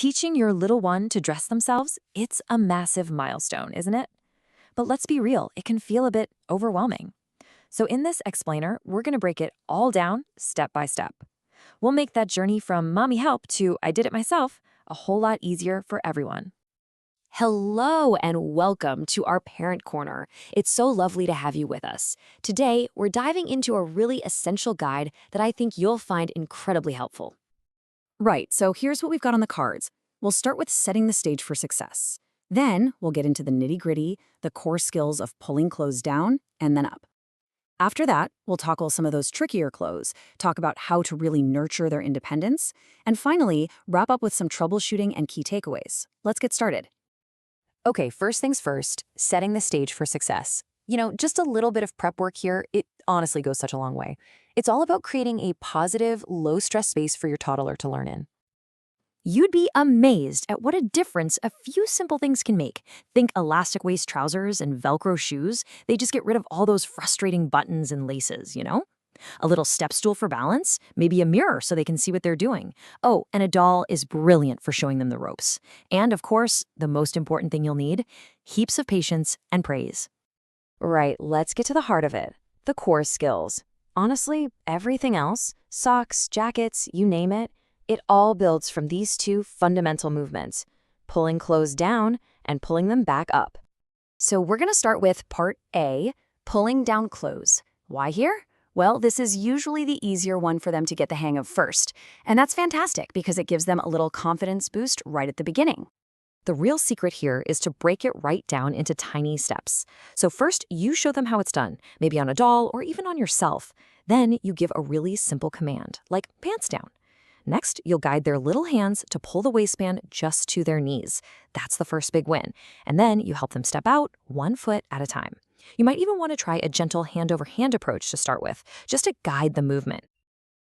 Teaching your little one to dress themselves, it's a massive milestone, isn't it? But let's be real, it can feel a bit overwhelming. So in this explainer, we're going to break it all down step by step. We'll make that journey from mommy help to I did it myself a whole lot easier for everyone. Hello and welcome to our Parent Corner. It's so lovely to have you with us. Today, we're diving into a really essential guide that I think you'll find incredibly helpful. Right, so here's what we've got on the cards. We'll start with setting the stage for success. Then we'll get into the nitty-gritty, the core skills of pulling clothes down and then up. After that, we'll tackle some of those trickier clothes, talk about how to really nurture their independence, and finally, wrap up with some troubleshooting and key takeaways. Let's get started. Okay, first things first, setting the stage for success. Just a little bit of prep work here, it honestly goes such a long way. It's all about creating a positive, low-stress space for your toddler to learn in. You'd be amazed at what a difference a few simple things can make. Think elastic waist trousers and Velcro shoes. They just get rid of all those frustrating buttons and laces. A little step stool for balance, maybe a mirror so they can see what they're doing. Oh, and a doll is brilliant for showing them the ropes. And of course, the most important thing you'll need, heaps of patience and praise. Right, let's get to the heart of it. The core skills. Honestly, everything else, socks, jackets, you name it, it all builds from these two fundamental movements, pulling clothes down and pulling them back up. So we're going to start with part A, pulling down clothes. Why here? Well, this is usually the easier one for them to get the hang of first. And that's fantastic because it gives them a little confidence boost right at the beginning. The real secret here is to break it right down into tiny steps. So first, you show them how it's done, maybe on a doll or even on yourself. Then you give a really simple command, like pants down. Next, you'll guide their little hands to pull the waistband just to their knees. That's the first big win. And then you help them step out 1 foot at a time. You might even want to try a gentle hand-over-hand approach to start with, just to guide the movement.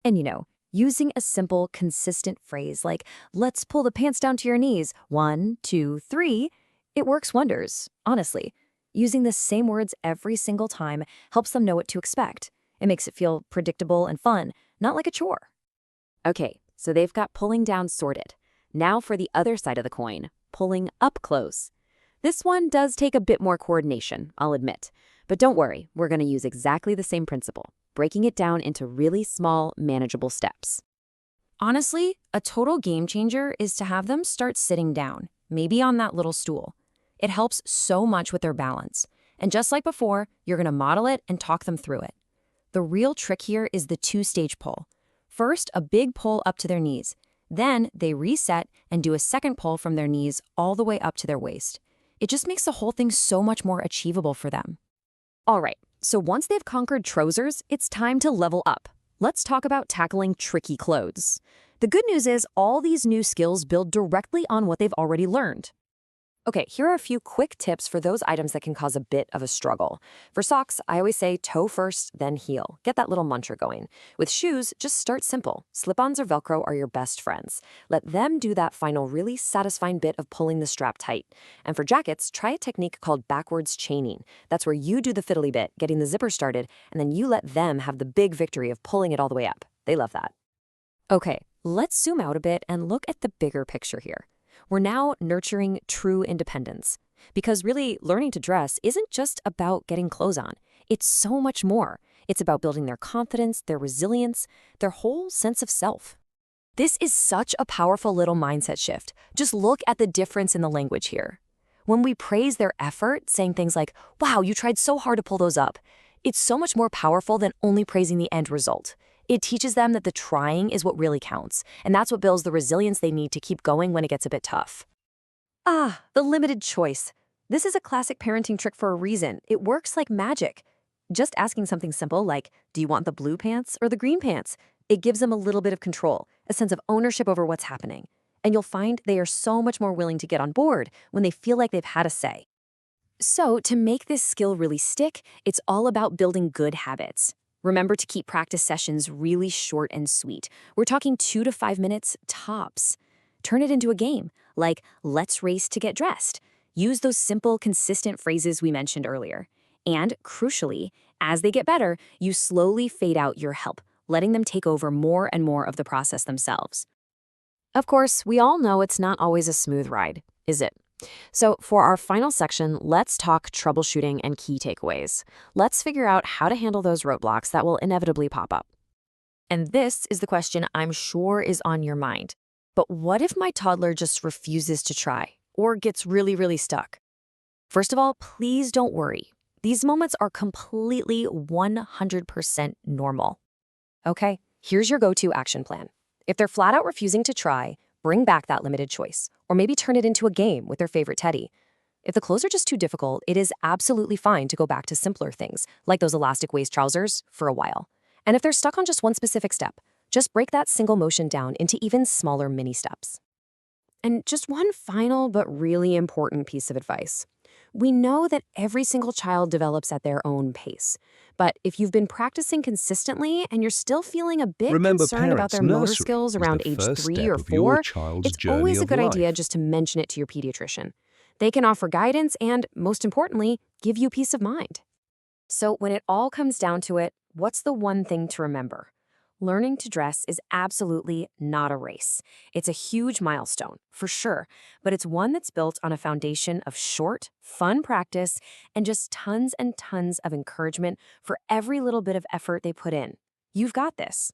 And using a simple, consistent phrase like, let's pull the pants down to your knees, 1, 2, 3, it works wonders, honestly. Using the same words every single time helps them know what to expect. It makes it feel predictable and fun, not like a chore. Okay, so they've got pulling down sorted. Now for the other side of the coin, pulling up close. This one does take a bit more coordination, I'll admit. But don't worry, we're going to use exactly the same principle, breaking it down into really small, manageable steps. Honestly, a total game changer is to have them start sitting down, maybe on that little stool. It helps so much with their balance. And just like before, you're going to model it and talk them through it. The real trick here is the two-stage pull. First, a big pull up to their knees. Then they reset and do a second pull from their knees all the way up to their waist. It just makes the whole thing so much more achievable for them. All right, so once they've conquered trousers, it's time to level up. Let's talk about tackling tricky clothes. The good news is all these new skills build directly on what they've already learned. Okay, here are a few quick tips for those items that can cause a bit of a struggle. For socks, I always say toe first, then heel. Get that little mantra going. With shoes, just start simple. Slip-ons or Velcro are your best friends. Let them do that final really satisfying bit of pulling the strap tight. And for jackets, try a technique called backwards chaining. That's where you do the fiddly bit, getting the zipper started, and then you let them have the big victory of pulling it all the way up. They love that. Okay, let's zoom out a bit and look at the bigger picture here. We're now nurturing true independence. Because really, learning to dress isn't just about getting clothes on. It's so much more. It's about building their confidence, their resilience, their whole sense of self. This is such a powerful little mindset shift. Just look at the difference in the language here. When we praise their effort, saying things like, wow, you tried so hard to pull those up, it's so much more powerful than only praising the end result. It teaches them that the trying is what really counts, and that's what builds the resilience they need to keep going when it gets a bit tough. Ah, the limited choice. This is a classic parenting trick for a reason. It works like magic. Just asking something simple like, do you want the blue pants or the green pants? It gives them a little bit of control, a sense of ownership over what's happening. And you'll find they are so much more willing to get on board when they feel like they've had a say. So to make this skill really stick, it's all about building good habits. Remember to keep practice sessions really short and sweet. We're talking 2 to 5 minutes tops. Turn it into a game, like let's race to get dressed. Use those simple, consistent phrases we mentioned earlier. And crucially, as they get better, you slowly fade out your help, letting them take over more and more of the process themselves. Of course, we all know it's not always a smooth ride, is it? So, for our final section, let's talk troubleshooting and key takeaways. Let's figure out how to handle those roadblocks that will inevitably pop up. And this is the question I'm sure is on your mind. But what if my toddler just refuses to try or gets really, really stuck? First of all, please don't worry. These moments are completely 100% normal. Okay, here's your go-to action plan. If they're flat out refusing to try, bring back that limited choice, or maybe turn it into a game with their favorite teddy. If the clothes are just too difficult, it is absolutely fine to go back to simpler things, like those elastic waist trousers, for a while. And if they're stuck on just one specific step, just break that single motion down into even smaller mini steps. And just one final but really important piece of advice. We know that every single child develops at their own pace. But if you've been practicing consistently and you're still feeling a bit Remember, concerned about parents, their motor nursery skills is around the age first 3 step or of your 4, child's it's journey always a of good idea life. just to mention it to your pediatrician. They can offer guidance and, most importantly, give you peace of mind. So when it all comes down to it, what's the one thing to remember? Learning to dress is absolutely not a race. It's a huge milestone, for sure, but it's one that's built on a foundation of short, fun practice and just tons and tons of encouragement for every little bit of effort they put in. You've got this.